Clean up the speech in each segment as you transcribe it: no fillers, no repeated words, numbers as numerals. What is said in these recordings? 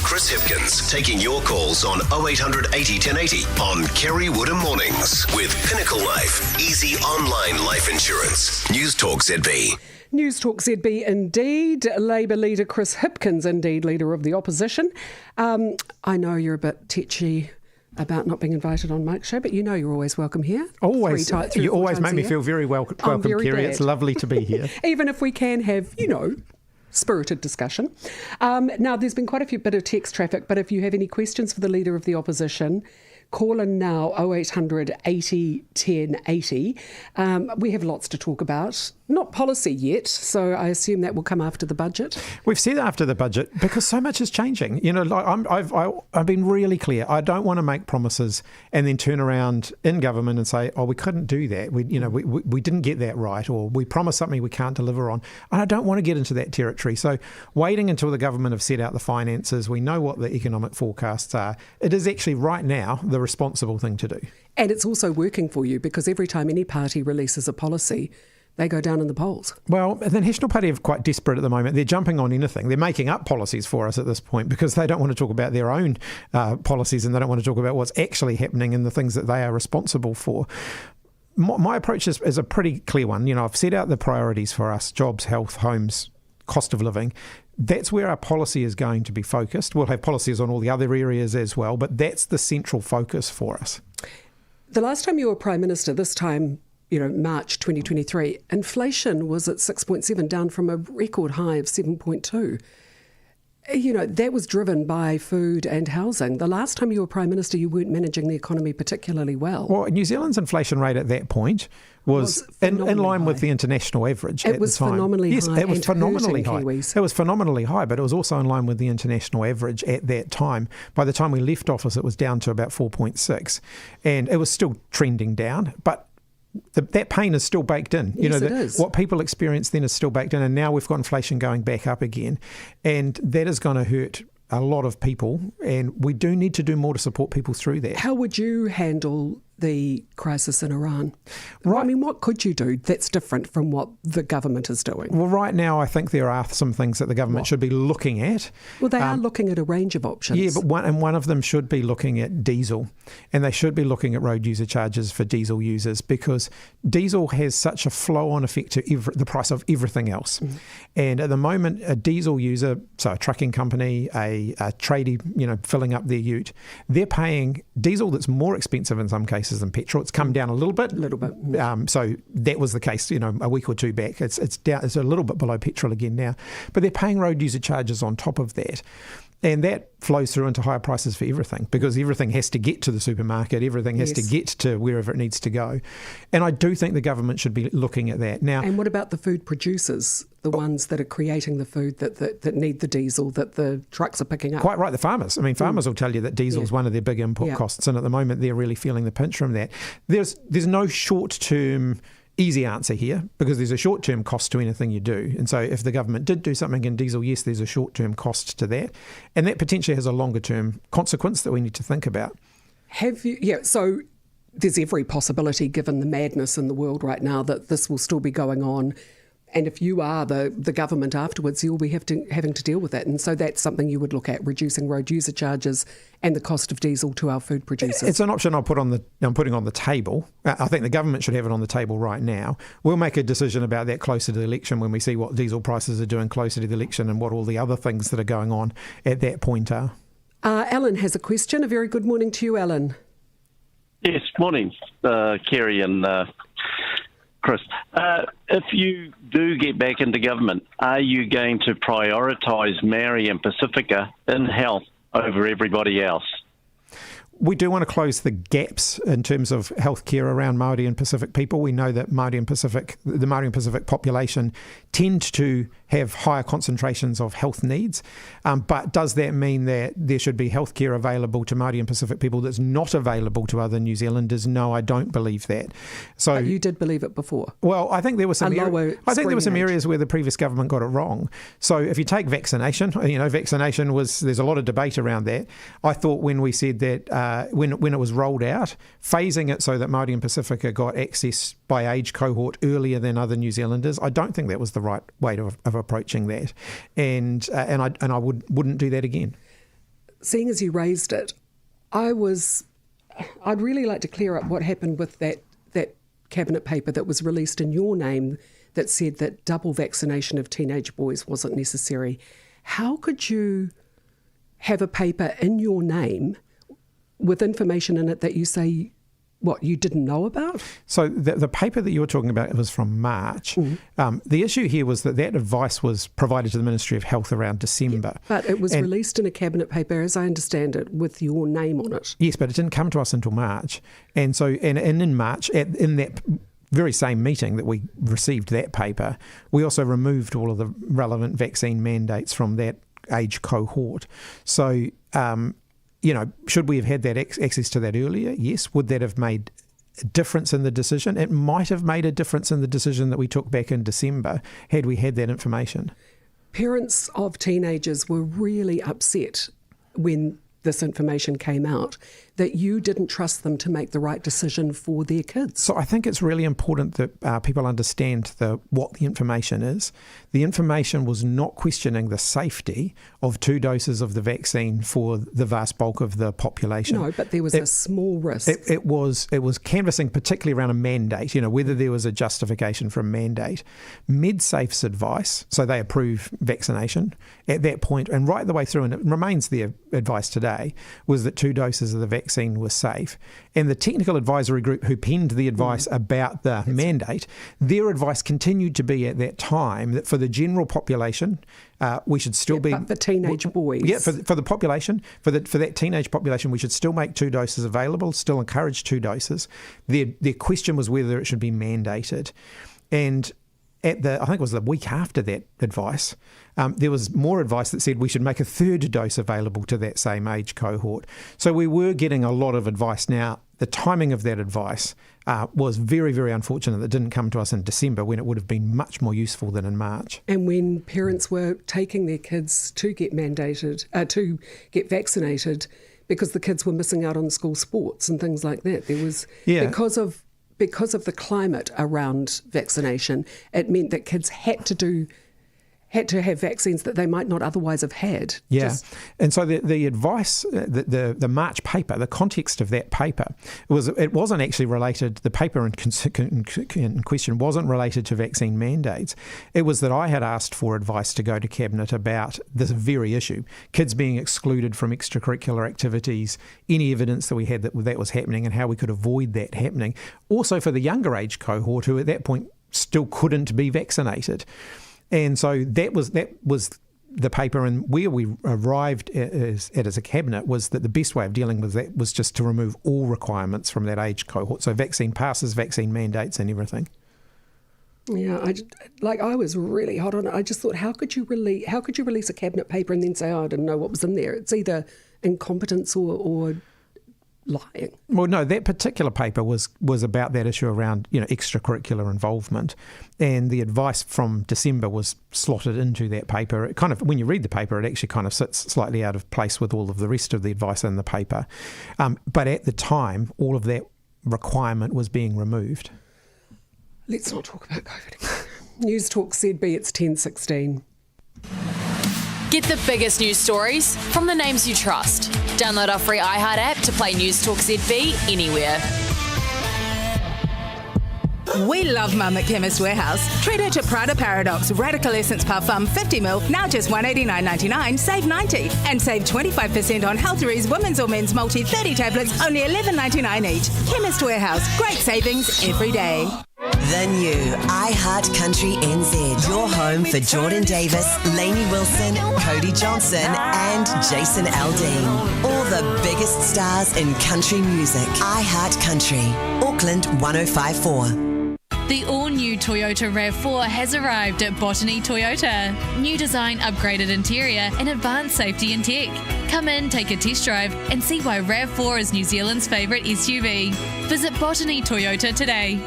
Chris Hipkins taking your calls on 0800 80 1080 on Kerre Woodham Mornings with Pinnacle Life. Easy online life insurance. Newstalk ZB. Newstalk ZB indeed. Labour leader Chris Hipkins, indeed leader of the opposition. I know you're a bit tetchy about not being invited on Mike's show, but you know you're always welcome here. Always. You always make me feel very welcome, Kerre. It's lovely to be here. Even if we can have, spirited discussion. Now, there's been quite a bit of text traffic, but if you have any questions for the Leader of the Opposition, call in now, 0800 80 1080. We have lots to talk about. Not policy yet, so I assume that will come after the budget. We've said after the budget because so much is changing. I've been really clear. I don't want to make promises and then turn around in government and say, "Oh, we couldn't do that. We didn't get that right," or "We promised something we can't deliver on." And I don't want to get into that territory. So, waiting until the government have set out the finances, we know what the economic forecasts are. It is actually right now the responsible thing to do. And it's also working for you because every time any party releases a policy, they go down in the polls. Well, the National Party are quite desperate at the moment. They're jumping on anything. They're making up policies for us at this point because they don't want to talk about their own policies and they don't want to talk about what's actually happening and the things that they are responsible for. My approach is a pretty clear one. I've set out the priorities for us: jobs, health, homes, cost of living. That's where our policy is going to be focused. We'll have policies on all the other areas as well, but that's the central focus for us. The last time you were Prime Minister, this time, March 2023, inflation was at 6.7, down from a record high of 7.2. That was driven by food and housing. The last time you were Prime Minister, you weren't managing the economy particularly well. Well, New Zealand's inflation rate at that point was in line with the international average at the time. It was phenomenally high. Yes, it was phenomenally high. Kiwis. It was phenomenally high, but it was also in line with the international average at that time. By the time we left office, it was down to about 4.6, and it was still trending down, but that pain is still baked in. Yes, it is. What people experienced then is still baked in, and now we've got inflation going back up again, and that is going to hurt a lot of people, and we do need to do more to support people through that. How would you handle the crisis in Iran? Right. I mean, what could you do that's different from what the government is doing? Well, right now, I think there are some things that the government should be looking at. Well, they are looking at a range of options. Yeah, but one of them should be looking at diesel, and they should be looking at road user charges for diesel users, because diesel has such a flow-on effect to the price of everything else. Mm. And at the moment, a diesel user, so a trucking company, a tradie, filling up their ute, they're paying diesel that's more expensive in some cases than petrol. It's come down a little bit. So that was the case, a week or two back. It's down. It's a little bit below petrol again now, but they're paying road user charges on top of that. And that flows through into higher prices for everything, because everything has to get to the supermarket, everything has to get to wherever it needs to go. And I do think the government should be looking at that now. And what about the food producers, the ones that are creating the food that need the diesel that the trucks are picking up? Quite right, the farmers. I mean, farmers will tell you that diesel is one of their big input costs, and at the moment they're really feeling the pinch from that. There's no short-term easy answer here, because there's a short-term cost to anything you do. And so if the government did do something in diesel, yes, there's a short-term cost to that. And that potentially has a longer-term consequence that we need to think about. So there's every possibility, given the madness in the world right now, that this will still be going on. And if you are the government afterwards, you'll be having to deal with that. And so that's something you would look at, reducing road user charges and the cost of diesel to our food producers. It's an option I'm putting on the table. I think the government should have it on the table right now. We'll make a decision about that closer to the election, when we see what diesel prices are doing closer to the election and what all the other things that are going on at that point are. Alan has a question. A very good morning to you, Alan. Yes, morning, Kerre and Chris. If you do get back into government, are you going to prioritise Maori and Pacifica in health over everybody else? We do want to close the gaps in terms of healthcare around Māori and Pacific people. We know that the Māori and Pacific population tend to have higher concentrations of health needs. But does that mean that there should be healthcare available to Māori and Pacific people that's not available to other New Zealanders? No, I don't believe that. So but you did believe it before. Well, I think there were some areas where the previous government got it wrong. So if you take vaccination, vaccination there's a lot of debate around that. I thought when we said that when it was rolled out, phasing it so that Māori and Pacifica got access by age cohort earlier than other New Zealanders, I don't think that was the right way of approaching that, and I wouldn't do that again. seeing as you raised it, I'd really like to clear up what happened with that cabinet paper that was released in your name that said that double vaccination of teenage boys wasn't necessary. How could you have a paper in your name with information in it that you say, what, you didn't know about? So the paper that you were talking about was from March. The issue here was that advice was provided to the Ministry of Health around December. Yeah, but it was released in a cabinet paper, as I understand it, with your name on it. Yes, but it didn't come to us until March. And so and in March, in that very same meeting that we received that paper, we also removed all of the relevant vaccine mandates from that age cohort. So, should we have had that access to that earlier? Yes. Would that have made a difference in the decision? It might have made a difference in the decision that we took back in December had we had that information. Parents of teenagers were really upset when this information came out, that you didn't trust them to make the right decision for their kids. So I think it's really important that people understand what the information is. The information was not questioning the safety of 2 doses of the vaccine for the vast bulk of the population. No, but there was a small risk. It was canvassing particularly around a mandate, whether there was a justification for a mandate. MedSafe's advice, so they approve vaccination at that point, and right the way through, and it remains their advice today, was that 2 doses of the vaccine was safe. And the technical advisory group who penned the advice about the mandate, their advice continued to be at that time that for the general population, we should still be... But for teenage boys. Yeah, for the population, for that teenage population, we should still make 2 doses available, still encourage 2 doses. Their question was whether it should be mandated. And I think it was the week after that advice, there was more advice that said we should make a 3rd dose available to that same age cohort. So we were getting a lot of advice. Now, the timing of that advice was very, very unfortunate that it didn't come to us in December when it would have been much more useful than in March. And when parents were taking their kids to get vaccinated because the kids were missing out on school sports and things like that, there was because of the climate around vaccination, it meant that kids had to have vaccines that they might not otherwise have had. Yeah, and so the advice, the March paper, the context of that paper, it wasn't actually related, the paper in question wasn't related to vaccine mandates. It was that I had asked for advice to go to Cabinet about this very issue, kids being excluded from extracurricular activities, any evidence that we had that was happening and how we could avoid that happening. Also for the younger age cohort who at that point still couldn't be vaccinated. And so that was the paper, and where we arrived as a cabinet was that the best way of dealing with that was just to remove all requirements from that age cohort. So vaccine passes, vaccine mandates and everything. Yeah, I was really hot on it. I just thought, how could you release a cabinet paper and then say, I didn't know what was in there? It's either incompetence or lying. Well, no, that particular paper was about that issue around extracurricular involvement, and the advice from December was slotted into that paper. It kind of, when you read the paper, it actually kind of sits slightly out of place with all of the rest of the advice in the paper. But at the time, all of that requirement was being removed. Let's not talk about COVID. Newstalk ZB, it's 10:16. Get the biggest news stories from the names you trust. Download our free iHeart app to play Newstalk ZB anywhere. We love Mum at Chemist Warehouse. Treat her to Prada Paradox Radical Essence Parfum 50ml, now just $189.99, save $90. And save 25% on Healthery's Women's or Men's Multi 30 tablets, only $11.99 each. Chemist Warehouse, great savings every day. The new iHeart Country NZ. Your home for Jordan Davis, Lainey Wilson, Cody Johnson and Jason Aldean. All the biggest stars in country music. iHeart Country. Auckland 105.4. The all-new Toyota RAV4 has arrived at Botany Toyota. New design, upgraded interior and advanced safety and tech. Come in, take a test drive and see why RAV4 is New Zealand's favourite SUV. Visit Botany Toyota today.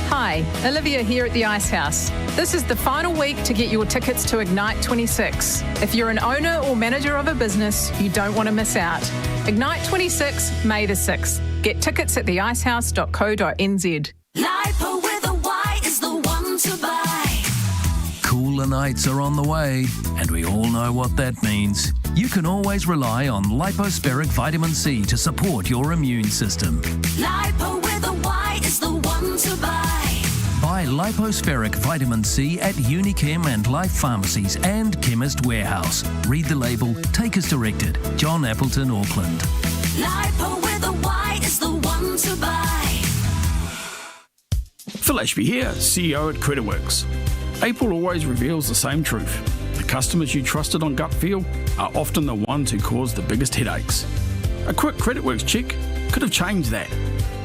Hi, Olivia here at the Ice House. This is the final week to get your tickets to Ignite 26. If you're an owner or manager of a business, you don't want to miss out. Ignite 26, May the 6th. Get tickets at theicehouse.co.nz. Lipo with a Y is the one to buy. Cool cooler nights are on the way, and we all know what that means. You can always rely on lipospheric vitamin C to support your immune system. Lipo with a Y is the one to buy. Buy lipospheric vitamin C at Unichem and Life Pharmacies and Chemist Warehouse. Read the label, take as directed. John Appleton, Auckland. Lipo with a Y is the one to buy. Phil Ashby here, CEO at CreditWorks. April always reveals the same truth. The customers you trusted on gut feel are often the ones who cause the biggest headaches. A quick CreditWorks check could have changed that.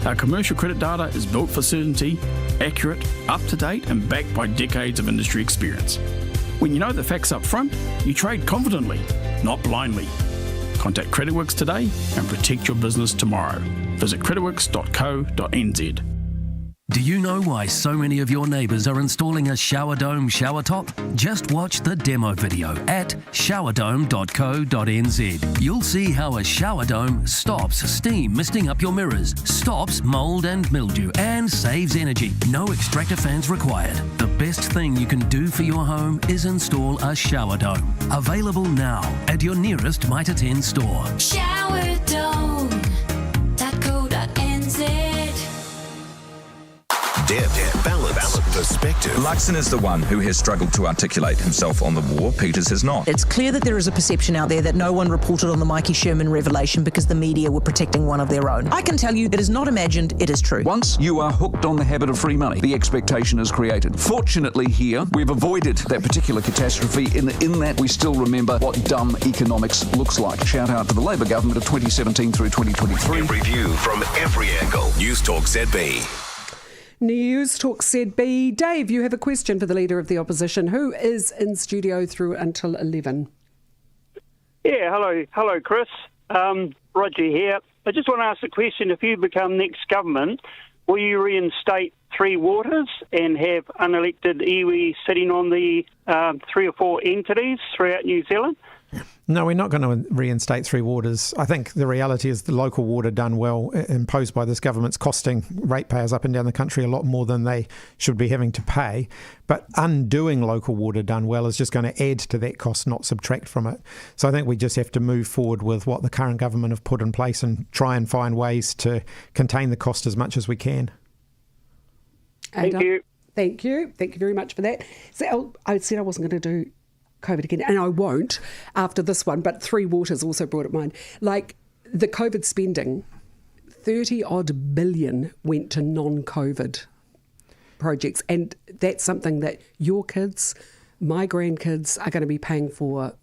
Our commercial credit data is built for certainty, accurate, up-to-date and backed by decades of industry experience. When you know the facts up front, you trade confidently, not blindly. Contact CreditWorks today and protect your business tomorrow. Visit creditworks.co.nz. Do you know why so many of your neighbours are installing a shower dome shower top? Just watch the demo video at showerdome.co.nz. You'll see how a shower dome stops steam misting up your mirrors, stops mould and mildew, and saves energy. No extractor fans required. The best thing you can do for your home is install a shower dome. Available now at your nearest Mitre 10 store. Showerdome.co.nz. Depth, balance, perspective. Luxon is the one who has struggled to articulate himself on the war. Peters has not. It's clear that there is a perception out there that no one reported on the Mikey Sherman revelation because the media were protecting one of their own. I can tell you it is not imagined, it is true. Once you are hooked on the habit of free money, the expectation is created. Fortunately here, we've avoided that particular catastrophe in that we still remember what dumb economics looks like. Shout out to the Labour government of 2017 through 2023. Every view from every angle. Newstalk ZB. Newstalk ZB. Dave, you have a question for the Leader of the Opposition, who is in studio through until 11. Yeah, hello, Chris. Roger here. I just want to ask a question. If you become next government, will you reinstate Three Waters and have unelected iwi sitting on the 3 or 4 entities throughout New Zealand? No, we're not going to reinstate Three Waters. I think the reality is the local water done well, imposed by this government's costing ratepayers up and down the country a lot more than they should be having to pay. But undoing local water done well is just going to add to that cost, not subtract from it. So I think we just have to move forward with what the current government have put in place and try and find ways to contain the cost as much as we can. Thank you. Thank you. Thank you very much for that. So I said I wasn't going to do COVID again, and I won't after this one, but Three Waters also brought it mind. Like the COVID spending, 30-odd billion went to non-COVID projects, and that's something that your kids, my grandkids, are going to be paying for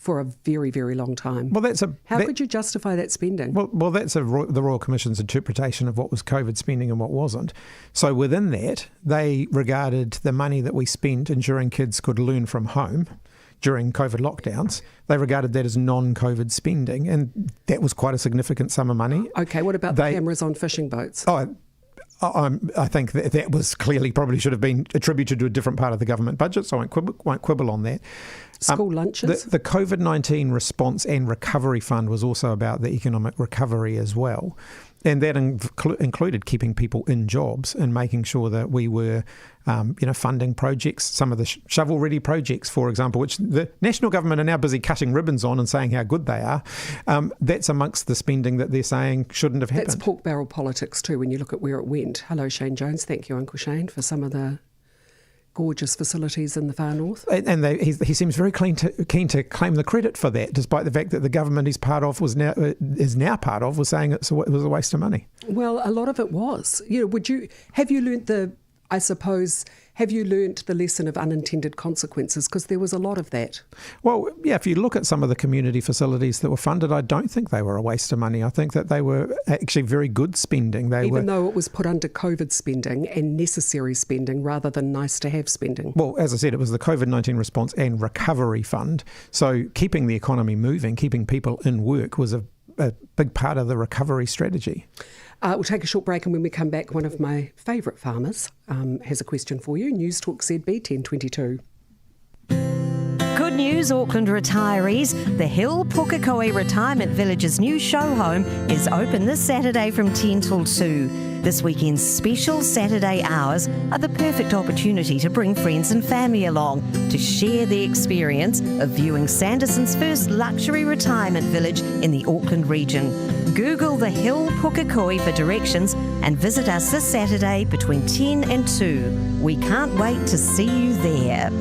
a very, very long time. Well, How could you justify that spending? Well, that's the Royal Commission's interpretation of what was COVID spending and what wasn't. So within that, they regarded the money that we spent ensuring kids could learn from home during COVID lockdowns, they regarded that as non-COVID spending, and that was quite a significant sum of money. Okay, what about the cameras on fishing boats? I think that was clearly probably should have been attributed to a different part of the government budget, so I won't quibble on that. School lunches? The COVID-19 response and recovery fund was also about the economic recovery as well. And that included keeping people in jobs and making sure that we were, funding projects, some of the shovel-ready projects, for example, which the national government are now busy cutting ribbons on and saying how good they are. That's amongst the spending that they're saying shouldn't have happened. That's pork barrel politics too, when you look at where it went. Hello, Shane Jones. Thank you, Uncle Shane, for some of the gorgeous facilities in the far north. And he seems very keen to claim the credit for that, despite the fact that the government he's part of was now part of was saying it was a waste of money. Well, a lot of it was. Have you learnt the lesson of unintended consequences? Because there was a lot of that. Well, yeah, if you look at some of the community facilities that were funded, I don't think they were a waste of money. I think that they were actually very good spending. Even though it was put under COVID spending and necessary spending rather than nice to have spending. Well, as I said, it was the COVID-19 response and recovery fund. So keeping the economy moving, keeping people in work was a big part of the recovery strategy. We'll take a short break, and when we come back, one of my favourite farmers has a question for you. Newstalk ZB 1022. Good news, Auckland retirees. The Hill Pukekohe Retirement Village's new show home is open this Saturday from 10 till 2. This weekend's special Saturday hours are the perfect opportunity to bring friends and family along to share the experience of viewing Sanderson's first luxury retirement village in the Auckland region. Google the Hill Pukekohe for directions and visit us this Saturday between 10 and 2. We can't wait to see you there.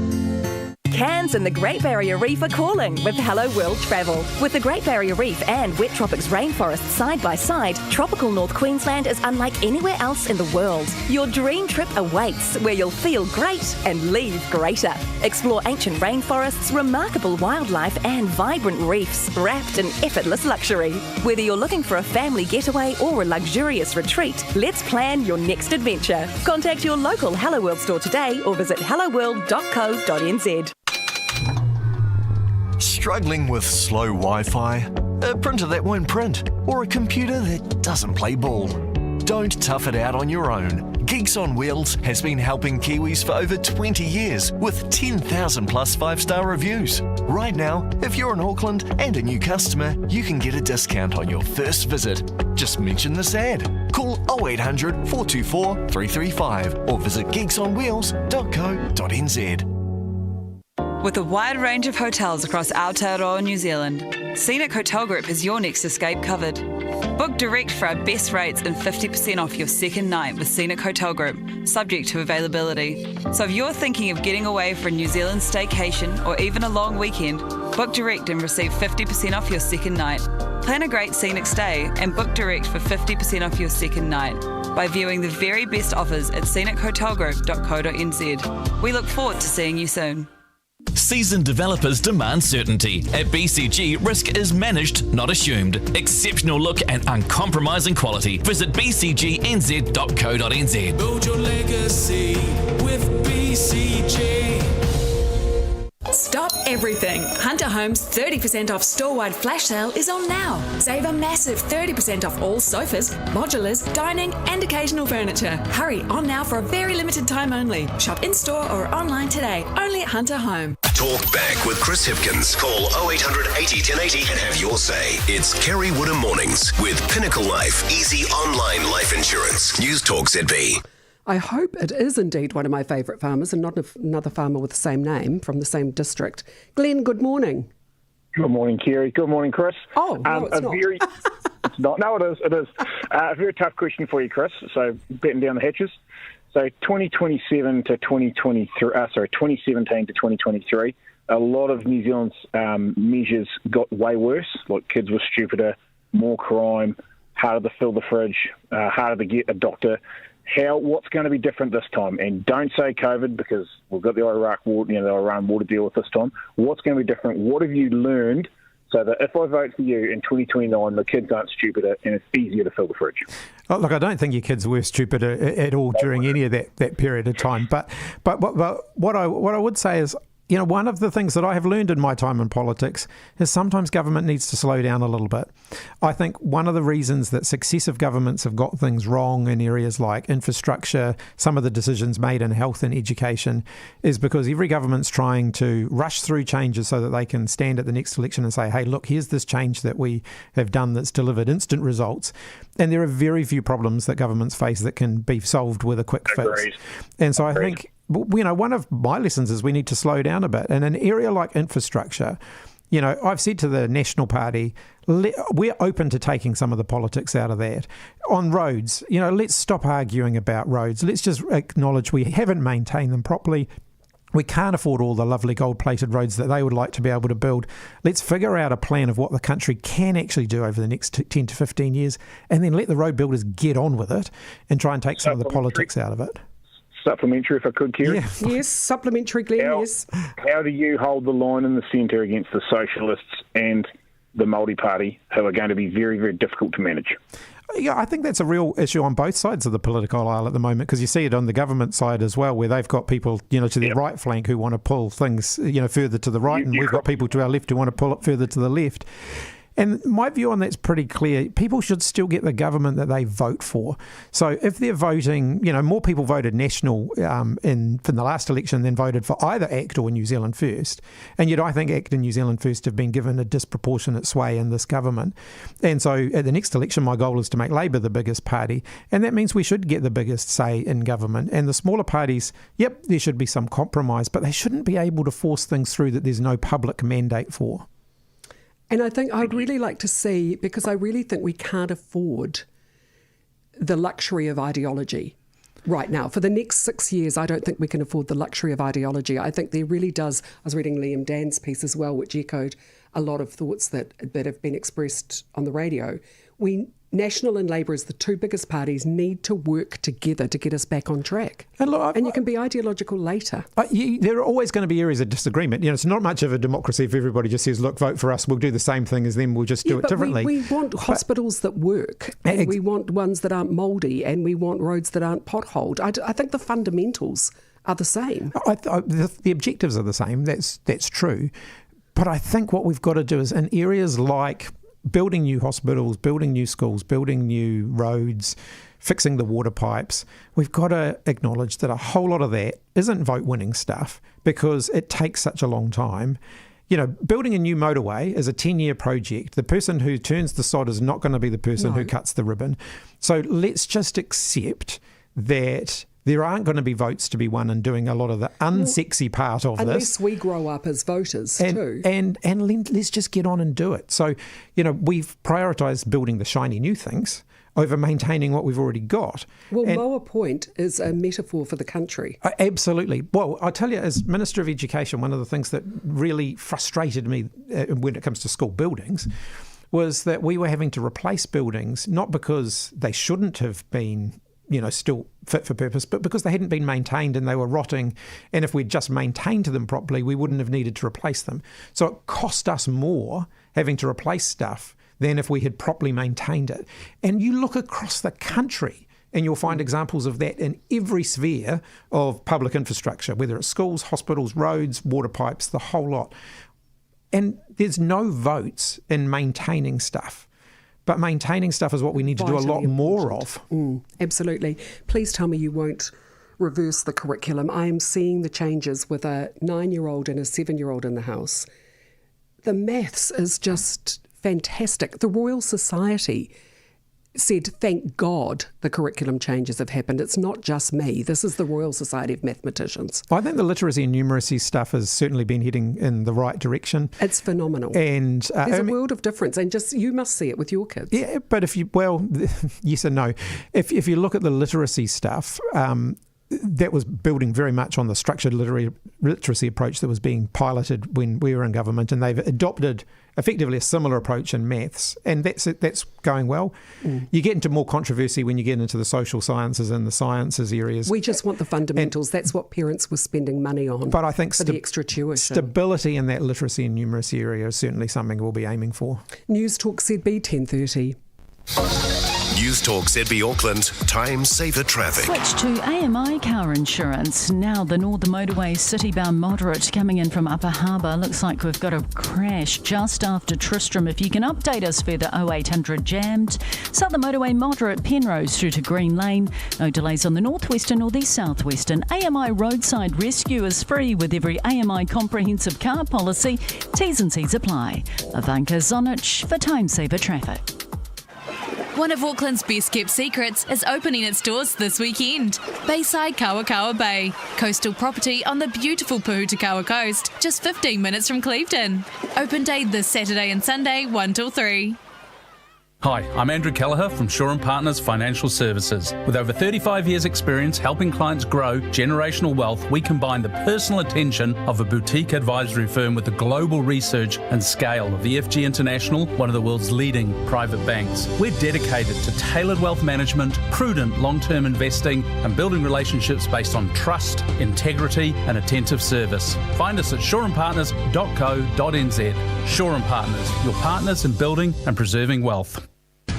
Cairns and the Great Barrier Reef are calling with Hello World Travel. With the Great Barrier Reef and Wet Tropics rainforest side by side, tropical North Queensland is unlike anywhere else in the world. Your dream trip awaits, where you'll feel great and leave greater. Explore ancient rainforests, remarkable wildlife and vibrant reefs wrapped in effortless luxury. Whether you're looking for a family getaway or a luxurious retreat, let's plan your next adventure. Contact your local Hello World store today or visit helloworld.co.nz. Struggling with slow Wi-Fi, a printer that won't print, or a computer that doesn't play ball? Don't tough it out on your own. Geeks on Wheels has been helping Kiwis for over 20 years with 10,000 plus 5-star reviews. Right now, if you're in Auckland and a new customer, you can get a discount on your first visit. Just mention this ad. Call 0800 424 335 or visit geeksonwheels.co.nz. With a wide range of hotels across Aotearoa, New Zealand, Scenic Hotel Group has your next escape covered. Book direct for our best rates and 50% off your second night with Scenic Hotel Group, subject to availability. So if you're thinking of getting away for a New Zealand staycation or even a long weekend, book direct and receive 50% off your second night. Plan a great scenic stay and book direct for 50% off your second night by viewing the very best offers at scenichotelgroup.co.nz. We look forward to seeing you soon. Seasoned developers demand certainty. At BCG, risk is managed, not assumed. Exceptional look and uncompromising quality. Visit bcgnz.co.nz. Build your legacy with BCG. Stop everything. Hunter Home's 30% off store-wide flash sale is on now. Save a massive 30% off all sofas, modulars, dining and occasional furniture. Hurry on now for a very limited time only. Shop in-store or online today, only at Hunter Home. Talk back with Chris Hipkins. Call 0800 80 1080 and have your say. It's Kerre Woodham Mornings with Pinnacle Life. Easy online life insurance. Newstalk ZB. I hope it is indeed one of my favourite farmers and not another farmer with the same name from the same district. Glenn, good morning. Good morning, Kerry. Good morning, Chris. Oh, no, it's not. It's not. No, it is. It is. A very tough question for you, Chris. So, batten down the hatches. So, 2017 to 2023, a lot of New Zealand's measures got way worse. Like kids were stupider, more crime, harder to fill the fridge, harder to get a doctor. What's going to be different this time? And don't say COVID because we've got the Iran war to deal with this time. What's going to be different? What have you learned so that if I vote for you in 2029, the kids aren't stupider and it's easier to fill the fridge? Oh, look, I don't think your kids were stupid at all during any of that period of time. But what I would say is, you know, one of the things that I have learned in my time in politics is sometimes government needs to slow down a little bit. I think one of the reasons that successive governments have got things wrong in areas like infrastructure, some of the decisions made in health and education, is because every government's trying to rush through changes so that they can stand at the next election and say, hey, look, here's this change that we have done that's delivered instant results. And there are very few problems that governments face that can be solved with a quick fix. And so I think, you know, one of my lessons is we need to slow down a bit. And an area like infrastructure, you know, I've said to the National Party, we're open to taking some of the politics out of that. On roads, you know, let's stop arguing about roads. Let's just acknowledge we haven't maintained them properly. We can't afford all the lovely gold-plated roads that they would like to be able to build. Let's figure out a plan of what the country can actually do over the next 10 to 15 years and then let the road builders get on with it and try and take some of the politics out of it. Supplementary, if I could, Kerry. Yeah. Yes, supplementary, Glenn, yes. How do you hold the line in the centre against the Socialists and the Māori Party, who are going to be very, very difficult to manage? Yeah, I think that's a real issue on both sides of the political aisle at the moment, because you see it on the government side as well, where they've got people, you know, to their right flank who want to pull things, you know, further to the right, and we've got people to our left who want to pull it further to the left. And my view on that's pretty clear. People should still get the government that they vote for. So if they're voting, more people voted National in the last election than voted for either ACT or New Zealand First. And yet I think ACT and New Zealand First have been given a disproportionate sway in this government. And so at the next election, my goal is to make Labour the biggest party. And that means we should get the biggest say in government. And the smaller parties, there should be some compromise, but they shouldn't be able to force things through that there's no public mandate for. And I think I'd really like to see, because I really think we can't afford the luxury of ideology right now. For the next 6 years, I don't think we can afford the luxury of ideology. I think there really does. I was reading Liam Dan's piece as well, which echoed a lot of thoughts that have been expressed on the radio. National and Labour, as the two biggest parties, need to work together to get us back on track. And you can be ideological later. There are always going to be areas of disagreement. It's not much of a democracy if everybody just says, look, vote for us, we'll do the same thing as them, we'll just do it differently. We want hospitals that work, and we want ones that aren't mouldy, and we want roads that aren't potholed. I think the fundamentals are the same. The objectives are the same, that's true. But I think what we've got to do is in areas like building new hospitals, building new schools, building new roads, fixing the water pipes, we've got to acknowledge that a whole lot of that isn't vote-winning stuff because it takes such a long time. Building a new motorway is a 10-year project. The person who turns the sod is not going to be the person who cuts the ribbon. So let's just accept that there aren't going to be votes to be won in doing a lot of the unsexy part of this. Unless we grow up as voters too. And let's just get on and do it. So, we've prioritised building the shiny new things over maintaining what we've already got. Well, Moa Point is a metaphor for the country. Absolutely. Well, I tell you, as Minister of Education, one of the things that really frustrated me when it comes to school buildings was that we were having to replace buildings, not because they shouldn't have been still fit for purpose, but because they hadn't been maintained and they were rotting. And if we'd just maintained them properly, we wouldn't have needed to replace them. So it cost us more having to replace stuff than if we had properly maintained it. And you look across the country and you'll find examples of that in every sphere of public infrastructure, whether it's schools, hospitals, roads, water pipes, the whole lot. And there's no votes in maintaining stuff. But maintaining stuff is what we need to do a lot more of. Absolutely. Please tell me you won't reverse the curriculum. I am seeing the changes with a 9-year-old and a 7-year-old in the house. The maths is just fantastic. The Royal Society said, thank God the curriculum changes have happened. It's not just me. This is the Royal Society of Mathematicians. I think the literacy and numeracy stuff has certainly been heading in the right direction. It's phenomenal. And there's a world of difference, and just you must see it with your kids. Yeah, but yes and no. If you look at the literacy stuff, that was building very much on the structured literacy approach that was being piloted when we were in government, and they've adopted effectively a similar approach in maths, and that's going well. You get into more controversy when you get into the social sciences and the sciences areas. We just want the fundamentals. That's what parents were spending money on. But I think for the extra tuition. Stability in that literacy and numeracy area is certainly something we'll be aiming for. Newstalk ZB 10:30. Newstalk ZB Auckland, time saver traffic. Switch to AMI car insurance. Now the Northern Motorway city-bound moderate coming in from Upper Harbour. Looks like we've got a crash just after Tristram. If you can update us further, 0800 jammed. Southern Motorway moderate, Penrose through to Green Lane. No delays on the northwestern or the southwestern. AMI roadside rescue is free with every AMI comprehensive car policy. T's and C's apply. Ivanka Zonic for time saver traffic. One of Auckland's best-kept secrets is opening its doors this weekend. Bayside Kawakawa Bay. Coastal property on the beautiful Puhutakawa coast, just 15 minutes from Clevedon. Open day this Saturday and Sunday, 1 till 3. Hi, I'm Andrew Kelleher from Shaw & Partners Financial Services. With over 35 years' experience helping clients grow generational wealth, we combine the personal attention of a boutique advisory firm with the global research and scale of the FG International, one of the world's leading private banks. We're dedicated to tailored wealth management, prudent long-term investing, and building relationships based on trust, integrity, and attentive service. Find us at shawandpartners.co.nz. Shaw & Partners, your partners in building and preserving wealth.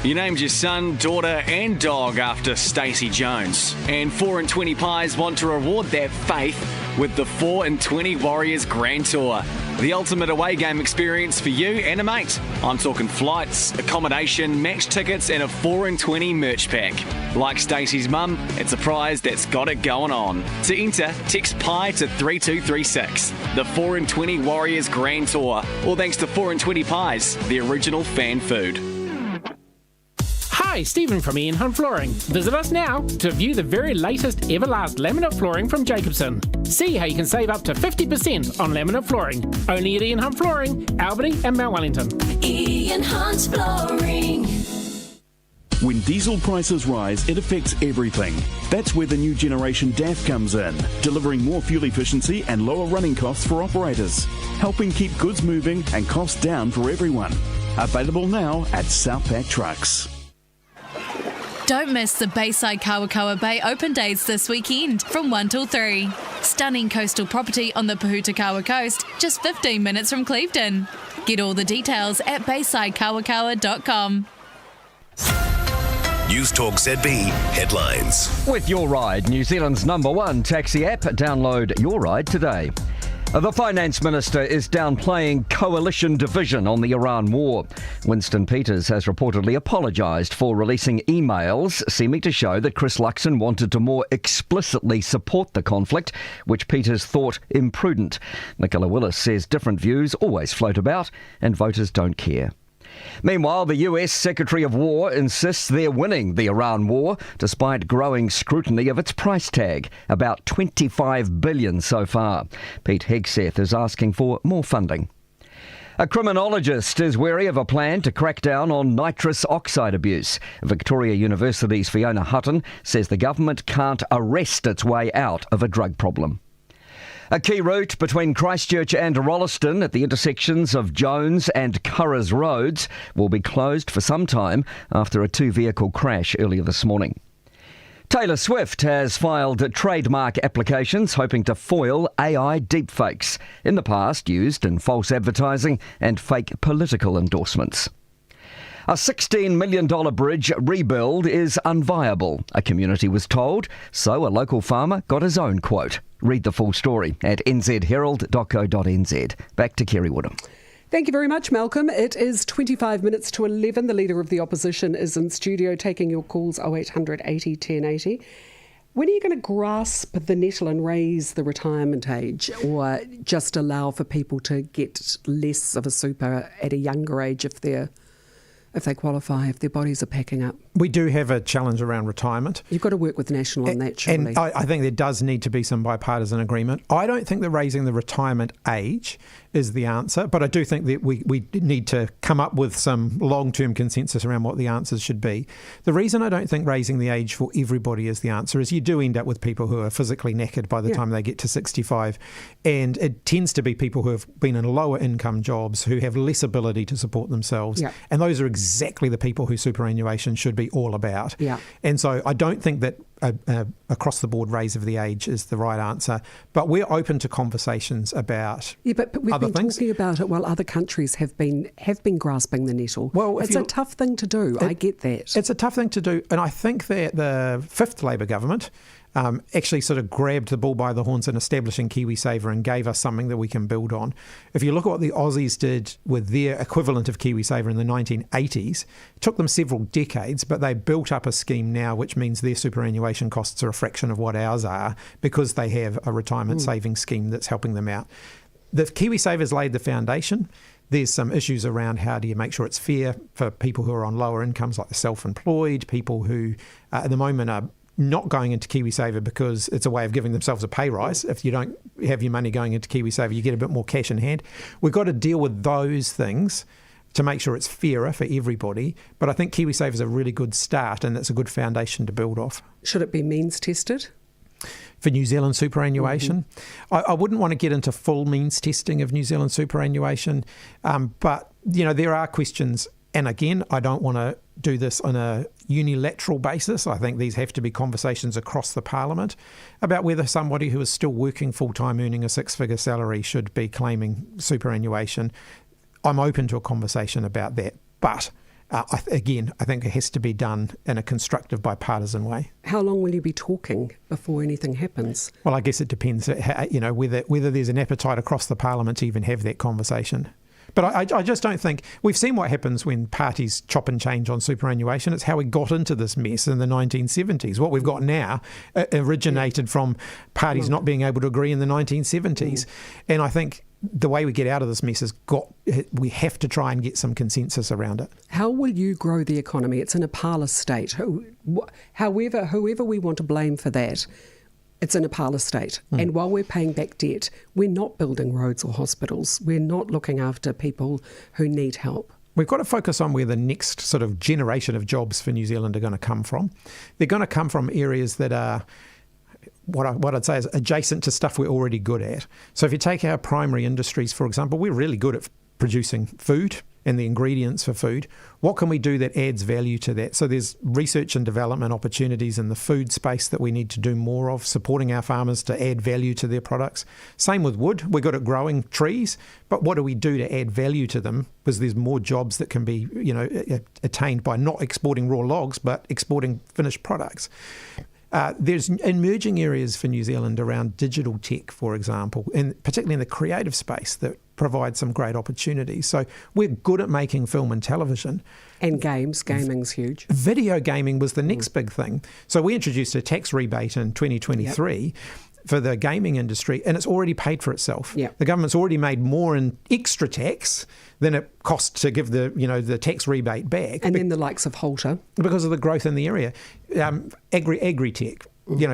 You named your son, daughter and dog after Stacey Jones. And 4 and 20 Pies want to reward that faith with the 4 and 20 Warriors Grand Tour. The ultimate away game experience for you and a mate. I'm talking flights, accommodation, match tickets and a 4 and 20 merch pack. Like Stacey's mum, it's a prize that's got it going on. To enter, text PIE to 3236. The 4 and 20 Warriors Grand Tour. All thanks to 4 and 20 Pies, the original fan food. Hi, Stephen from Ian Home Flooring. Visit us now to view the very latest Everlast laminate flooring from Jacobson. See how you can save up to 50% on laminate flooring. Only at Ian Hunt Flooring, Albany and Mount Wellington. Ian Hunt Flooring. When diesel prices rise, it affects everything. That's where the new generation DAF comes in, delivering more fuel efficiency and lower running costs for operators, helping keep goods moving and costs down for everyone. Available now at Southpack Trucks. Don't miss the Bayside Kawakawa Bay open days this weekend from 1 till 3. Stunning coastal property on the Pahutakawa coast, just 15 minutes from Clevedon. Get all the details at baysidekawakawa.com. Newstalk ZB headlines. With Your Ride, New Zealand's #1 taxi app, download Your Ride today. The Finance Minister is downplaying coalition division on the Iran war. Winston Peters has reportedly apologised for releasing emails seeming to show that Chris Luxon wanted to more explicitly support the conflict, which Peters thought imprudent. Nicola Willis says different views always float about and voters don't care. Meanwhile, the US Secretary of War insists they're winning the Iran war, despite growing scrutiny of its price tag, about $25 billion so far. Pete Hegseth is asking for more funding. A criminologist is wary of a plan to crack down on nitrous oxide abuse. Victoria University's Fiona Hutton says the government can't arrest its way out of a drug problem. A key route between Christchurch and Rolleston at the intersections of Jones and Curra's roads will be closed for some time after a two-vehicle crash earlier this morning. Taylor Swift has filed trademark applications hoping to foil AI deepfakes, in the past used in false advertising and fake political endorsements. A $16 million bridge rebuild is unviable, a community was told, so a local farmer got his own quote. Read the full story at nzherald.co.nz. Back to Kerre Woodham. Thank you very much, Malcolm. It is 25 minutes to 11. The Leader of the Opposition is in studio taking your calls 0800 80 1080. When are you going to grasp the nettle and raise the retirement age, or just allow for people to get less of a super at a younger age if they qualify, if their bodies are packing up? We do have a challenge around retirement. You've got to work with National on that, surely. And I think there does need to be some bipartisan agreement. I don't think that raising the retirement age is the answer, but I do think that we need to come up with some long-term consensus around what the answers should be. The reason I don't think raising the age for everybody is the answer is you do end up with people who are physically knackered by the time they get to 65, and it tends to be people who have been in lower income jobs, who have less ability to support themselves, and those are exactly the people who superannuation should be all about. And so I don't think that across the board raise of the age is the right answer, but we're open to conversations about but we've been talking about it while other countries have been grasping the nettle. Well, it's a tough thing to do. I get that. It's a tough thing to do, and I think that the fifth Labor government actually sort of grabbed the bull by the horns in establishing KiwiSaver and gave us something that we can build on. If you look at what the Aussies did with their equivalent of KiwiSaver in the 1980s, it took them several decades, but they built up a scheme now which means their superannuation costs are a fraction of what ours are because they have a retirement savings scheme that's helping them out. The KiwiSaver's laid the foundation. There's some issues around how do you make sure it's fair for people who are on lower incomes, like the self-employed, people who at the moment are not going into KiwiSaver because it's a way of giving themselves a pay rise. If you don't have your money going into KiwiSaver, you get a bit more cash in hand. We've got to deal with those things to make sure it's fairer for everybody. But I think KiwiSaver is a really good start and it's a good foundation to build off. Should it be means tested? For New Zealand superannuation? I wouldn't want to get into full means testing of New Zealand superannuation, but there are questions. And again, I don't want to do this on a unilateral basis. I think these have to be conversations across the Parliament about whether somebody who is still working full-time earning a six-figure salary should be claiming superannuation. I'm open to a conversation about that. But I think it has to be done in a constructive bipartisan way. How long will you be talking before anything happens? Well, I guess it depends, whether there's an appetite across the parliament to even have that conversation. But I just don't think... We've seen what happens when parties chop and change on superannuation. It's how we got into this mess in the 1970s. What we've got now originated from parties not being able to agree in the 1970s. And I think the way we get out of this mess we have to try and get some consensus around it. How will you grow the economy? It's in a parlous state. Whoever we want to blame for that, it's in a parlous state. And while we're paying back debt, we're not building roads or hospitals. We're not looking after people who need help. We've got to focus on where the next sort of generation of jobs for New Zealand are going to come from. They're going to come from areas that are what I'd say is adjacent to stuff we're already good at. So if you take our primary industries, for example, we're really good at producing food and the ingredients for food. What can we do that adds value to that? So there's research and development opportunities in the food space that we need to do more of, supporting our farmers to add value to their products. Same with wood. We're good at growing trees, but what do we do to add value to them? Because there's more jobs that can be, attained by not exporting raw logs, but exporting finished products. There's emerging areas for New Zealand around digital tech, for example, and particularly in the creative space that provide some great opportunities. So we're good at making film and television. And games. Gaming's huge. Video gaming was the next big thing. So we introduced a tax rebate in 2023 for the gaming industry, and it's already paid for itself. The government's already made more in extra tax than it costs to give the tax rebate back. And then the likes of Halter. Because of the growth in the area. Agri-tech.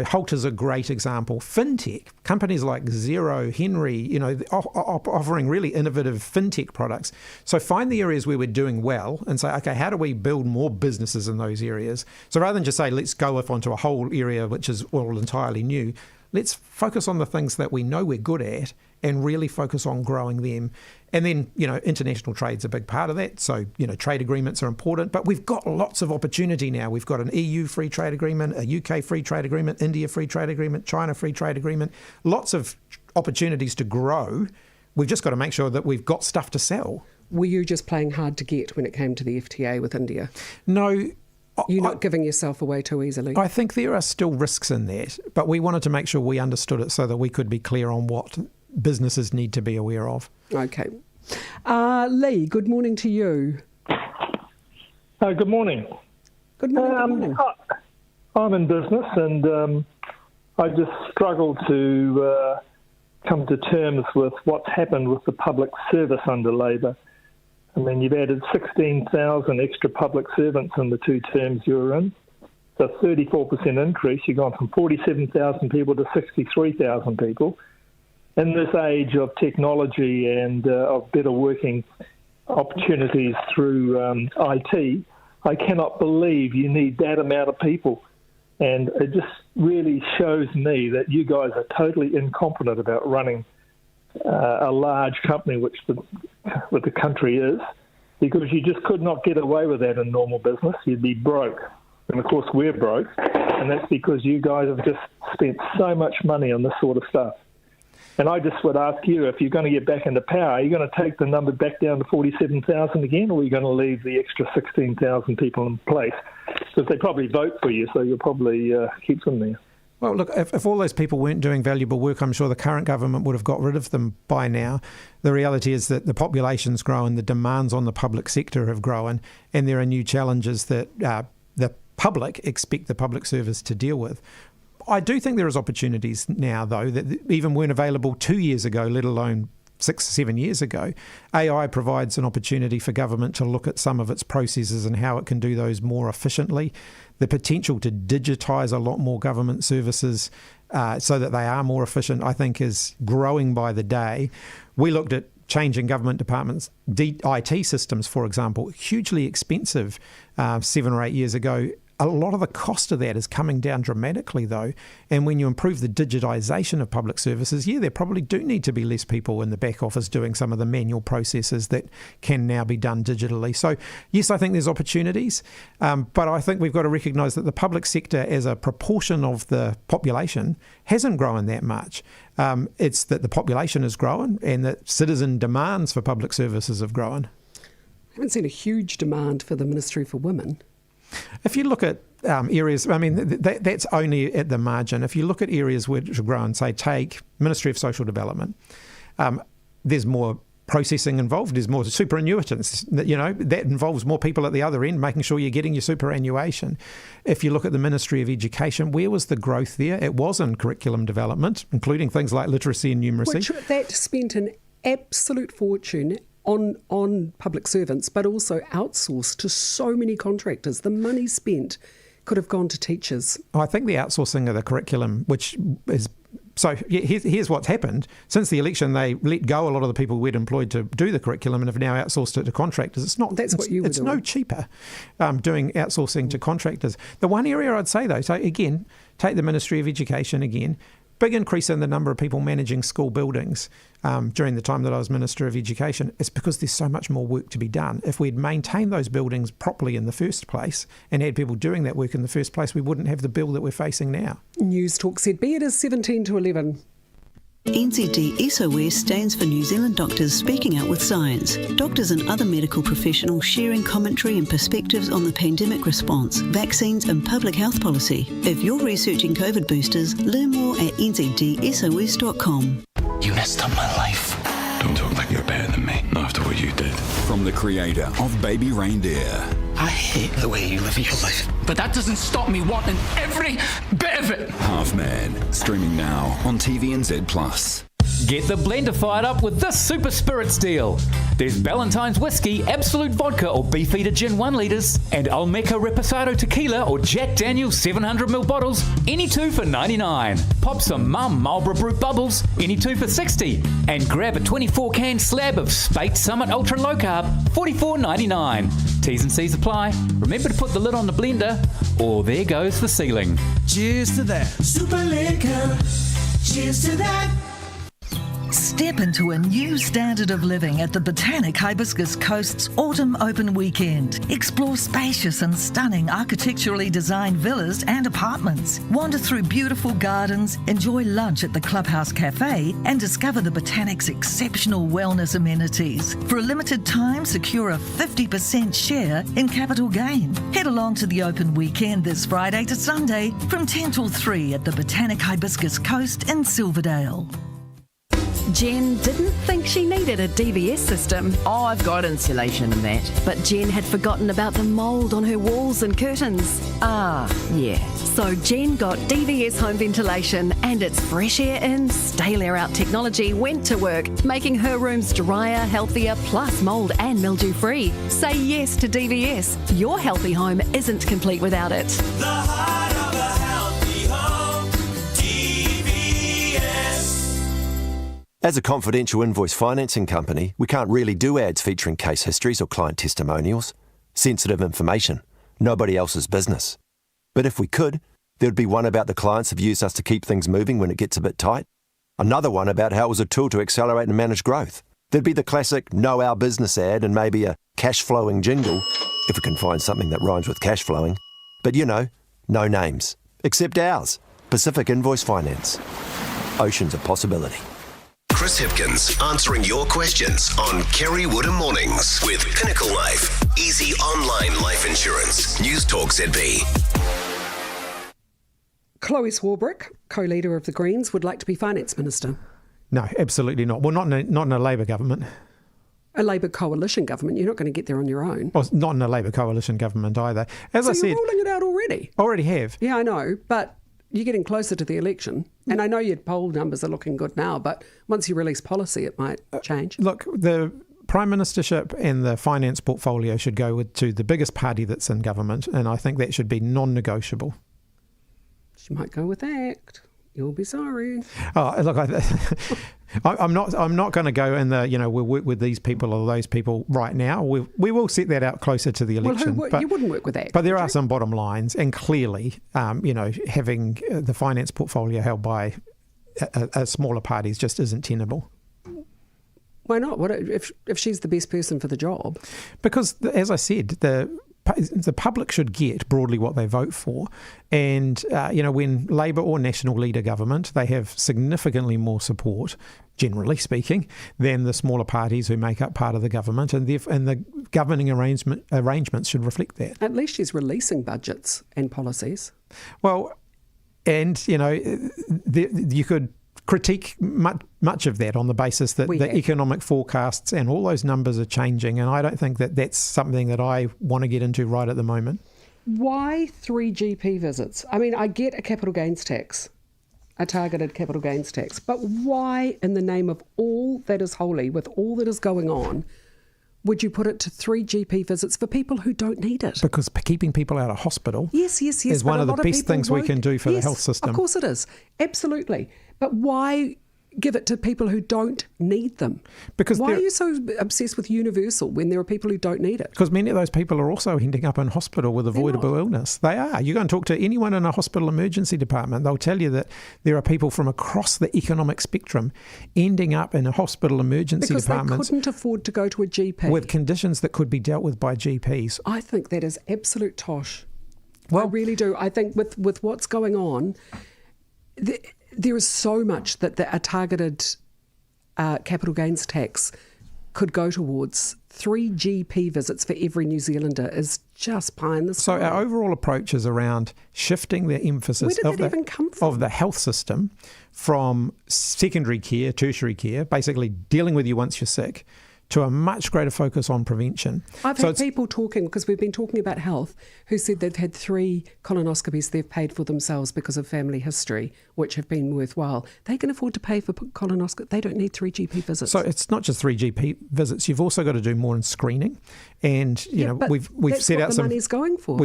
Halter's a great example. Fintech, companies like Xero, Henry, offering really innovative fintech products. So find the areas where we're doing well and say, okay, how do we build more businesses in those areas? So rather than just say, let's go off onto a whole area which is all entirely new, let's focus on the things that we know we're good at and really focus on growing them. And then, international trade's a big part of that. So, trade agreements are important, but we've got lots of opportunity now. We've got an EU free trade agreement, a UK free trade agreement, India free trade agreement, China free trade agreement, lots of opportunities to grow. We've just got to make sure that we've got stuff to sell. Were you just playing hard to get when it came to the FTA with India? No. You're not giving yourself away too easily? I think there are still risks in that, but we wanted to make sure we understood it so that we could be clear on what businesses need to be aware of. Okay. Lee, good morning to you. Good morning. Good morning. I'm in business and I just struggle to come to terms with what's happened with the public service under Labor. I mean, you've added 16,000 extra public servants in the 2 terms you were in. So 34% increase. You've gone from 47,000 people to 63,000 people. In this age of technology and of better working opportunities through IT, I cannot believe you need that amount of people. And it just really shows me that you guys are totally incompetent about running a large company, which the country is, because you just could not get away with that in normal business. You'd be broke. And, of course, we're broke. And that's because you guys have just spent so much money on this sort of stuff. And I just would ask you, if you're going to get back into power, are you going to take the number back down to 47,000 again, or are you going to leave the extra 16,000 people in place? Because they probably vote for you, so you'll probably keep them there. Well, look, if all those people weren't doing valuable work, I'm sure the current government would have got rid of them by now. The reality is that the population's grown, the demands on the public sector have grown, and there are new challenges that the public expect the public service to deal with. I do think there is opportunities now, though, that even weren't available 2 years ago, let alone 6 or 7 years ago. AI provides an opportunity for government to look at some of its processes and how it can do those more efficiently. The potential to digitise a lot more government services so that they are more efficient, I think, is growing by the day. We looked at changing government departments' IT systems, for example, hugely expensive 7 or 8 years ago. A lot of the cost of that is coming down dramatically, though. And when you improve the digitisation of public services, there probably do need to be less people in the back office doing some of the manual processes that can now be done digitally. So, yes, I think there's opportunities, but I think we've got to recognise that the public sector as a proportion of the population hasn't grown that much. It's that the population has grown and that citizen demands for public services have grown. haven't seen a huge demand for the Ministry for Women. If you look at areas, I mean, that's only at the margin. If you look at areas which will grow and say, take Ministry of Social Development, there's more processing involved, there's more superannuitants, that involves more people at the other end, making sure you're getting your superannuation. If you look at the Ministry of Education, where was the growth there? It was in curriculum development, including things like literacy and numeracy. Which that spent an absolute fortune on public servants, but also outsourced to so many contractors. The money spent could have gone to teachers. I think the outsourcing of the curriculum, which is... So here's what's happened. Since the election, they let go a lot of the people we'd employed to do the curriculum and have now outsourced it to contractors. It's not. That's what you were It's doing. no cheaper doing outsourcing to contractors. The one area I'd say, though, so again, take the Ministry of Education again. Big increase in the number of people managing school buildings during the time that I was Minister of Education. It's because there's so much more work to be done. If we'd maintained those buildings properly in the first place and had people doing that work in the first place, we wouldn't have the bill that we're facing now. Newstalk ZB, it is 17 to 11. NZD SOS stands for New Zealand Doctors Speaking Out with Science. Doctors and other medical professionals sharing commentary and perspectives on the pandemic response, vaccines and public health policy. If you're researching COVID boosters, learn more at nzdsos.com. You messed up my life. Don't talk like you're better than me, not after what you did. From the creator of Baby Reindeer. I hate the way you live your life, but that doesn't stop me wanting every bit of it. Half Man, streaming now on TVNZ+. Get the blender fired up with this super spirits deal. There's Ballantine's Whiskey, Absolute Vodka or Beefeater Gin 1 litres, and Olmeca Reposado Tequila or Jack Daniel's 700ml bottles, any two for $99. Pop some Mum Marlborough Brut Bubbles, any two for $60. And grab a 24-can slab of Spate Summit Ultra Low Carb, $44.99. T's and C's apply. Remember to put the lid on the blender, or there goes the ceiling. Cheers to that. Super liquor. Cheers to that. Step into a new standard of living at the Botanic Hibiscus Coast's Autumn Open Weekend. Explore spacious and stunning architecturally designed villas and apartments. Wander through beautiful gardens, enjoy lunch at the Clubhouse Cafe, and discover the Botanic's exceptional wellness amenities. For a limited time, secure a 50% share in capital gain. Head along to the Open Weekend this Friday to Sunday from 10 till 3 at the Botanic Hibiscus Coast in Silverdale. Jen didn't think she needed a DVS system. Oh, I've got insulation and that. But Jen had forgotten about the mould on her walls and curtains. Ah, yeah. So Jen got DVS home ventilation, and its fresh air in, stale air out technology went to work, making her rooms drier, healthier, plus mould and mildew free. Say yes to DVS. Your healthy home isn't complete without it. The heart of a healthy home. DVS. As a confidential invoice financing company, we can't really do ads featuring case histories or client testimonials. Sensitive information. Nobody else's business. But if we could, there'd be one about the clients have used us to keep things moving when it gets a bit tight. Another one about how it was a tool to accelerate and manage growth. There'd be the classic know our business ad and maybe a cash flowing jingle, if we can find something that rhymes with cash flowing. But no names. Except ours, Pacific Invoice Finance. Oceans of possibility. Chris Hipkins answering your questions on Kerre Woodham Mornings with Pinnacle Life. Easy online life insurance. Newstalk ZB. Chloe Swarbrick, co-leader of the Greens, would like to be Finance Minister. No, absolutely not. Well, not in a Labour government. A Labour coalition government. You're not going to get there on your own. Well, not in a Labour coalition government either. As I said, you're ruling it out already? Already have. Yeah, I know, but you're getting closer to the election. And I know your poll numbers are looking good now, but once you release policy, it might change. Look, the Prime Ministership and the finance portfolio should go to the biggest party that's in government, and I think that should be non-negotiable. She might go with ACT. You'll be sorry. Oh, look, I'm not going to go in the, we'll work with these people or those people right now. We will set that out closer to the election. Well, you wouldn't work with ACT. But there are some bottom lines, and clearly, having the finance portfolio held by a smaller parties just isn't tenable. Why not? What if she's the best person for the job? Because, as I said, the the public should get broadly what they vote for. And, when Labour or National Leader government, they have significantly more support, generally speaking, than the smaller parties who make up part of the government. And the governing arrangements should reflect that. At least she's releasing budgets and policies. Well, and, you could critique much of that on the basis that the economic forecasts and all those numbers are changing, and I don't think that that's something that I want to get into right at the moment. Why 3 GP visits? I mean, I get a capital gains tax, a targeted capital gains tax, but why, in the name of all that is holy, with all that is going on, would you put it to 3 GP visits for people who don't need it? Because keeping people out of hospital yes, is one of the best things we can do for the health system. Of course it is. Absolutely. But why give it to people who don't need them? Because why are you so obsessed with universal when there are people who don't need it? Because many of those people are also ending up in hospital with avoidable illness. They are. You go and talk to anyone in a hospital emergency department, they'll tell you that there are people from across the economic spectrum ending up in a hospital emergency departments. Because they couldn't afford to go to a GP. With conditions that could be dealt with by GPs. I think that is absolute tosh. Well, I really do. I think with what's going on, there is so much that a targeted capital gains tax could go towards. 3 GP visits for every New Zealander is just pie in the sky. So our overall approach is around shifting the emphasis of the health system from secondary care, tertiary care, basically dealing with you once you're sick, to a much greater focus on prevention. I've had people talking, because we've been talking about health, who said they've had 3 colonoscopies they've paid for themselves because of family history, which have been worthwhile. They can afford to pay for colonoscopy. They don't need 3 GP visits. So it's not just 3 GP visits. You've also got to do more in screening. And, we've set out some... That's what the money's going for.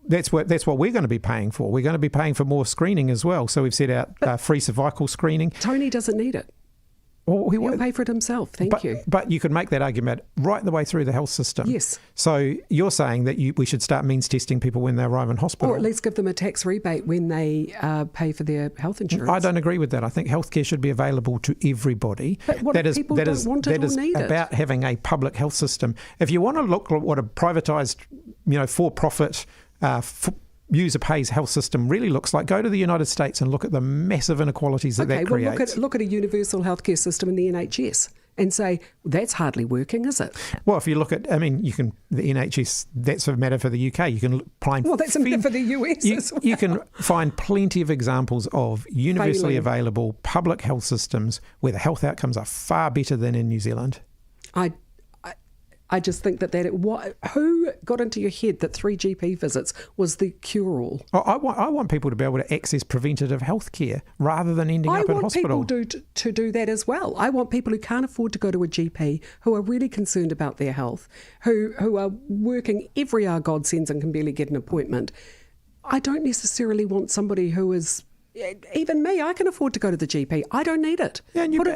That's what we're going to be paying for. We're going to be paying for more screening as well. So we've set out free cervical screening. Tony doesn't need it. Well, he'll pay for it himself, thank you. But you could make that argument right the way through the health system. Yes. So you're saying that we should start means testing people when they arrive in hospital. Or at least give them a tax rebate when they pay for their health insurance. I don't agree with that. I think healthcare should be available to everybody. But what if people don't want it or need it? That is about having a public health system. If you want to look at what a privatised, for-profit user pays health system really looks like, go to the United States and look at the massive inequalities that creates. Look at a universal healthcare system in the NHS and say, that's hardly working, is it? Well, if you look at, the NHS, that's a matter for the UK. You can find... Well, that's a matter for the US as well. You can find plenty of examples of universally available public health systems where the health outcomes are far better than in New Zealand. I just think who got into your head that 3 GP visits was the cure-all? I want people to be able to access preventative health care rather than ending up in hospital. I want people to do that as well. I want people who can't afford to go to a GP, who are really concerned about their health, who are working every hour God sends and can barely get an appointment. I don't necessarily want somebody who is... Even me, I can afford to go to the GP. I don't need it. Yeah, and give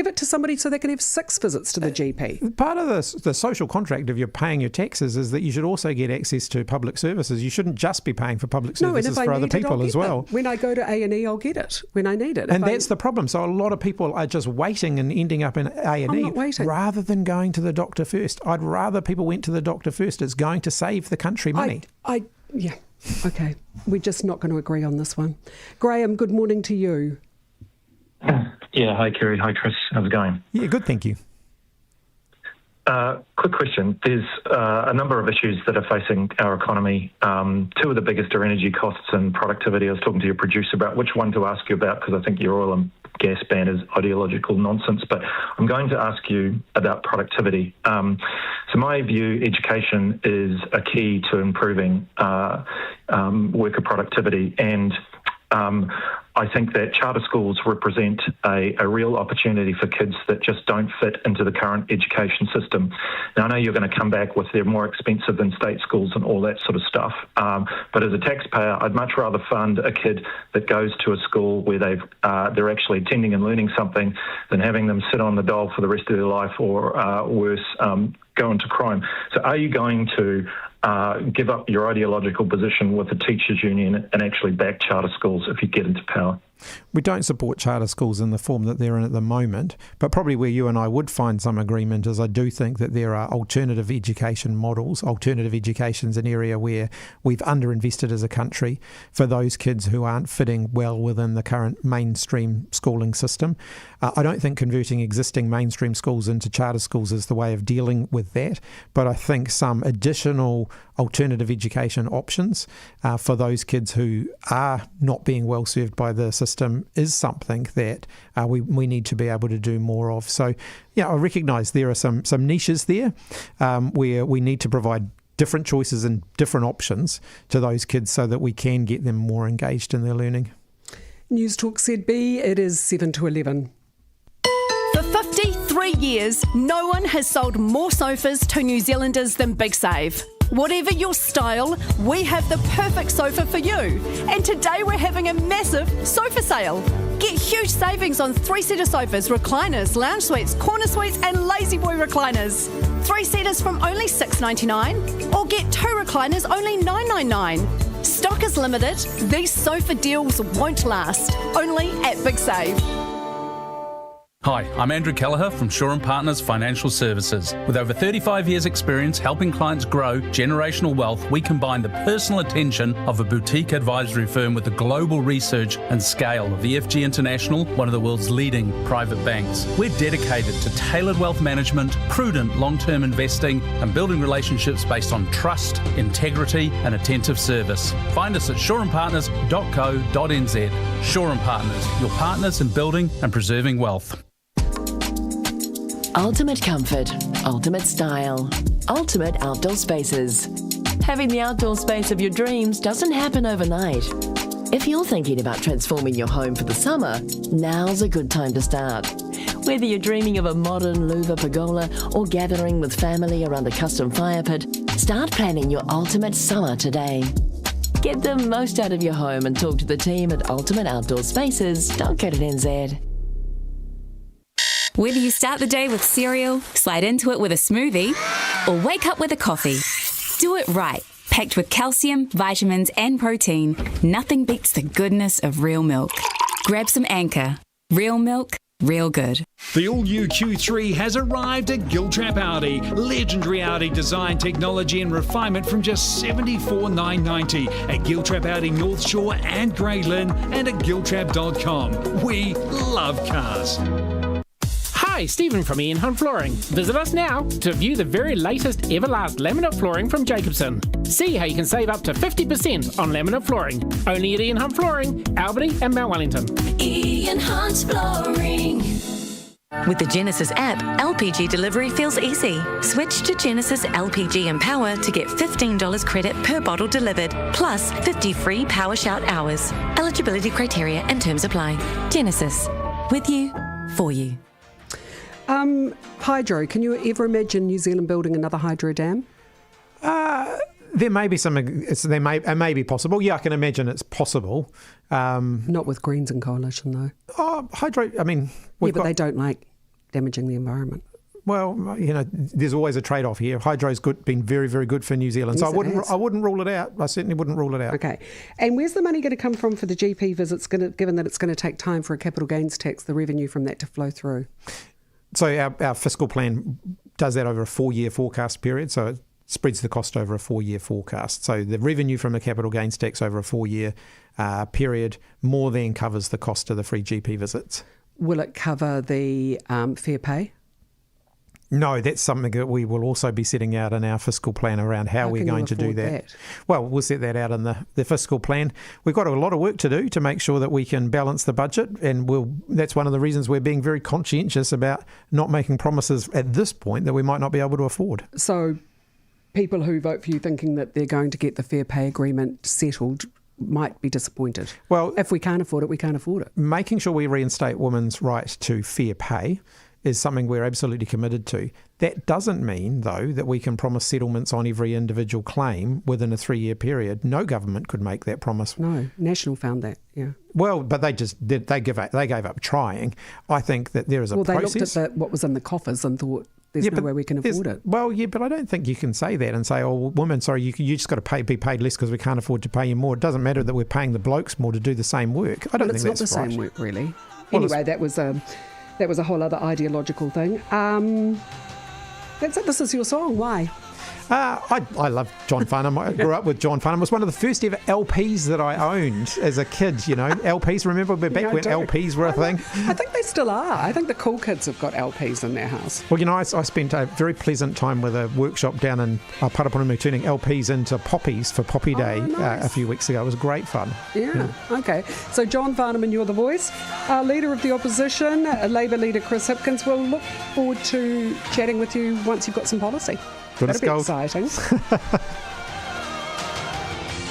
it to somebody so they can have 6 visits to the GP. Part of the social contract of you paying your taxes is that you should also get access to public services. You shouldn't just be paying for public services for other people as well. When I go to A&E, I'll get it when I need it. And that's the problem. So a lot of people are just waiting and ending up in A&E rather than going to the doctor first. I'd rather people went to the doctor first. It's going to save the country money. Yeah. Okay, we're just not going to agree on this one. Graham, good morning to you. Yeah, hi Kerre, hi Chris, how's it going? Yeah, good, thank you. Quick question. There's a number of issues that are facing our economy. 2 of the biggest are energy costs and productivity. I was talking to your producer about which one to ask you about because I think your oil and gas ban is ideological nonsense, but I'm going to ask you about productivity. So my view, education is a key to improving worker productivity, and I think that charter schools represent a real opportunity for kids that just don't fit into the current education system. Now, I know you're going to come back with they're more expensive than state schools and all that sort of stuff, but as a taxpayer, I'd much rather fund a kid that goes to a school where they're actually attending and learning something than having them sit on the dole for the rest of their life or worse, go into crime. So are you going to give up your ideological position with the teachers' union and actually back charter schools if you get into power? We don't support charter schools in the form that they're in at the moment, but probably where you and I would find some agreement is I do think that there are alternative education models. Alternative education's an area where we've underinvested as a country for those kids who aren't fitting well within the current mainstream schooling system. I don't think converting existing mainstream schools into charter schools is the way of dealing with that, but I think some additional alternative education options for those kids who are not being well served by the system is something that we need to be able to do more of. So, yeah, I recognise there are some niches there where we need to provide different choices and different options to those kids so that we can get them more engaged in their learning. Newstalk ZB, it is 7 to 11. For 53 years, no one has sold more sofas to New Zealanders than Big Save. Whatever your style, we have the perfect sofa for you. And today we're having a massive sofa sale. Get huge savings on 3-seater sofas, recliners, lounge suites, corner suites and lazy boy recliners. 3-seaters from only $6.99 or get 2 recliners only $9.99. Stock is limited. These sofa deals won't last. Only at Big Save. Hi, I'm Andrew Kelleher from Shaw & Partners Financial Services. With over 35 years' experience helping clients grow generational wealth, we combine the personal attention of a boutique advisory firm with the global research and scale of the FG International, one of the world's leading private banks. We're dedicated to tailored wealth management, prudent long-term investing, and building relationships based on trust, integrity, and attentive service. Find us at shawandpartners.co.nz. Shaw & Partners, your partners in building and preserving wealth. Ultimate comfort, ultimate style, ultimate outdoor spaces. Having the outdoor space of your dreams doesn't happen overnight. If you're thinking about transforming your home for the summer, now's a good time to start. Whether you're dreaming of a modern louver pergola or gathering with family around a custom fire pit, start planning your ultimate summer today. Get the most out of your home and talk to the team at ultimateoutdoorspaces.co.nz. Whether you start the day with cereal, slide into it with a smoothie, or wake up with a coffee, do it right. Packed with calcium, vitamins and protein, nothing beats the goodness of real milk. Grab some Anchor. Real milk, real good. The all-new Q3 has arrived at Giltrap Audi. Legendary Audi design, technology and refinement from just $74,990 at Giltrap Audi North Shore and Grey Lynn and at giltrap.com. We love cars. Hi, Stephen from Ian Hunt Flooring. Visit us now to view the very latest Everlast laminate flooring from Jacobson. See how you can save up to 50% on laminate flooring. Only at Ian Hunt Flooring, Albany and Mount Wellington. Ian Hunt Flooring. With the Genesis app, LPG delivery feels easy. Switch to Genesis LPG Empower to get $15 credit per bottle delivered, plus 50 free Power Shout hours. Eligibility criteria and terms apply. Genesis, with you, for you. Hydro, can you ever imagine New Zealand building another hydro dam? There may be some. It may be possible. Yeah, I can imagine it's possible. Not with Greens and Coalition, though. Oh, hydro. I mean, but they don't like damaging the environment. Well, there's always a trade-off here. Hydro's been very, very good for New Zealand, Yes, so I wouldn't rule it out. I certainly wouldn't rule it out. Okay, and where's the money going to come from for the GP visits? Given that it's going to take time for a capital gains tax, the revenue from that to flow through. So our fiscal plan does that over a 4-year forecast period, so it spreads the cost over a 4-year forecast. So the revenue from the capital gains tax over a 4-year period more than covers the cost of the free GP visits. Will it cover the fair pay? No, that's something that we will also be setting out in our fiscal plan around how we're going to do that. Well, we'll set that out in the fiscal plan. We've got a lot of work to do to make sure that we can balance the budget, and that's one of the reasons we're being very conscientious about not making promises at this point that we might not be able to afford. So people who vote for you thinking that they're going to get the fair pay agreement settled might be disappointed. Well, if we can't afford it, we can't afford it. Making sure we reinstate women's right to fair pay is something we're absolutely committed to. That doesn't mean, though, that we can promise settlements on every individual claim within a 3-year period. No government could make that promise. No, National found that, yeah. Well, but they gave up trying. I think that there is a process. They looked at what was in the coffers and thought, there's no way we can afford it. Well, yeah, but I don't think you can say that and say, oh, women, sorry, you just got to be paid less because we can't afford to pay you more. It doesn't matter that we're paying the blokes more to do the same work. I don't think that's right. It's not the same work, really. Well, anyway, that was a whole other ideological thing. That's it. This is your song. Why? I love John Farnham. I grew up with John Farnham. It was one of the first ever LPs that I owned as a kid, you know. LPs, remember back when LPs were a thing? I think they still are. I think the cool kids have got LPs in their house. Well, you know, I spent a very pleasant time with a workshop down in Paraponemu turning LPs into poppies for Poppy Day a few weeks ago. It was great fun. Yeah, okay. So John Farnham and You're the Voice. Leader of the Opposition, Labour leader Chris Hipkins. We'll look forward to chatting with you once you've got some policy. Good. That'll be exciting.